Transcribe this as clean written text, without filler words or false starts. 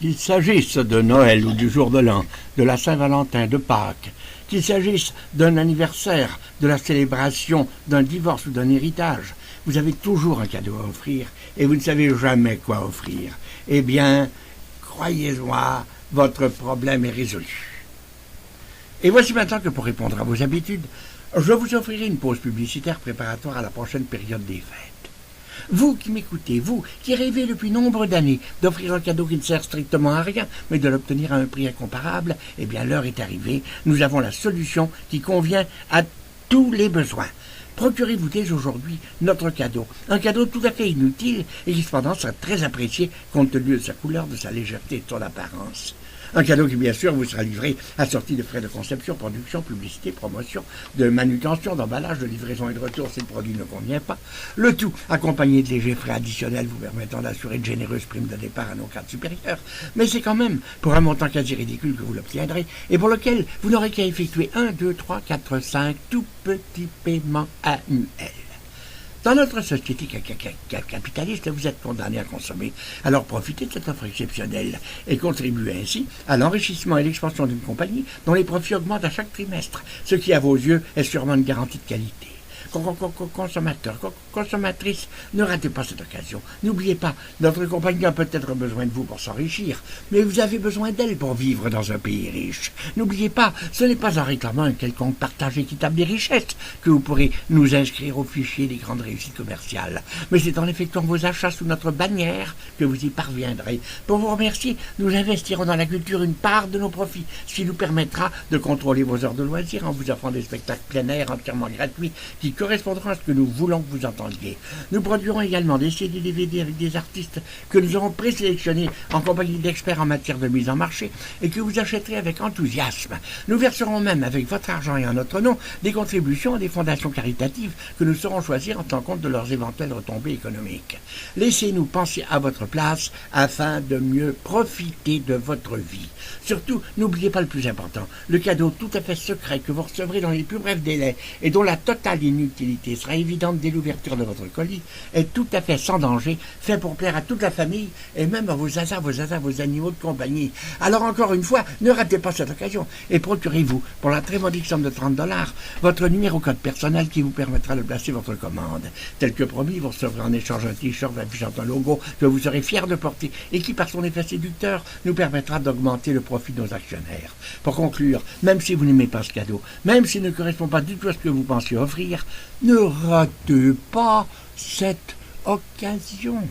Qu'il s'agisse de Noël ou du jour de l'an, de la Saint-Valentin, de Pâques, qu'il s'agisse d'un anniversaire, de la célébration d'un divorce ou d'un héritage, vous avez toujours un cadeau à offrir et vous ne savez jamais quoi offrir. Eh bien, croyez-moi, votre problème est résolu. Et voici maintenant que pour répondre à vos habitudes, je vous offrirai une pause publicitaire préparatoire à la prochaine période des fêtes. Vous qui m'écoutez, vous qui rêvez depuis nombre d'années d'offrir un cadeau qui ne sert strictement à rien, mais de l'obtenir à un prix incomparable, eh bien l'heure est arrivée. Nous avons la solution qui convient à tous les besoins. Procurez-vous dès aujourd'hui notre cadeau, un cadeau tout à fait inutile et qui cependant sera très apprécié compte tenu de sa couleur, de sa légèreté et de son apparence. Un cadeau qui, bien sûr, vous sera livré assorti de frais de conception, production, publicité, promotion, de manutention, d'emballage, de livraison et de retour si le produit ne convient pas. Le tout accompagné de légers frais additionnels vous permettant d'assurer de généreuses primes de départ à nos cadres supérieurs. Mais c'est quand même pour un montant quasi ridicule que vous l'obtiendrez et pour lequel vous n'aurez qu'à effectuer 1, 2, 3, 4, 5 tout petits paiements annuels. Dans notre société capitaliste, vous êtes condamné à consommer. Alors profitez de cette offre exceptionnelle et contribuez ainsi à l'enrichissement et l'expansion d'une compagnie dont les profits augmentent à chaque trimestre, ce qui, à vos yeux, est sûrement une garantie de qualité. Consommateurs, consommatrices, ne ratez pas cette occasion. N'oubliez pas, notre compagnie a peut-être besoin de vous pour s'enrichir, mais vous avez besoin d'elle pour vivre dans un pays riche. N'oubliez pas, ce n'est pas en réclamant un quelconque partage équitable des richesses que vous pourrez nous inscrire au fichier des grandes réussites commerciales, mais c'est en effectuant vos achats sous notre bannière que vous y parviendrez. Pour vous remercier, nous investirons dans la culture une part de nos profits, ce qui nous permettra de contrôler vos heures de loisirs en vous offrant des spectacles plein air entièrement gratuits qui correspondront à ce que nous voulons que vous entendiez. Nous produirons également des CD DVD avec des artistes que nous aurons présélectionnés en compagnie d'experts en matière de mise en marché et que vous achèterez avec enthousiasme. Nous verserons même avec votre argent et en notre nom des contributions à des fondations caritatives que nous saurons choisir en tenant compte de leurs éventuelles retombées économiques. Laissez-nous penser à votre place afin de mieux profiter de votre vie. Surtout, n'oubliez pas le plus important, le cadeau tout à fait secret que vous recevrez dans les plus brefs délais et dont la totale inutilité sera évidente dès l'ouverture de votre colis, est tout à fait sans danger, fait pour plaire à toute la famille et même à vos zazas, vos animaux de compagnie. Alors encore une fois, ne ratez pas cette occasion et procurez-vous, pour la très modique somme de $30, votre numéro code personnel qui vous permettra de placer votre commande. Tel que promis, vous recevrez en échange un t-shirt affichant un logo que vous serez fier de porter et qui, par son effet séducteur, nous permettra d'augmenter le profit de nos actionnaires. Pour conclure, même si vous n'aimez pas ce cadeau, même s'il ne correspond pas du tout à ce que vous pensiez offrir, ne ratez pas cette occasion.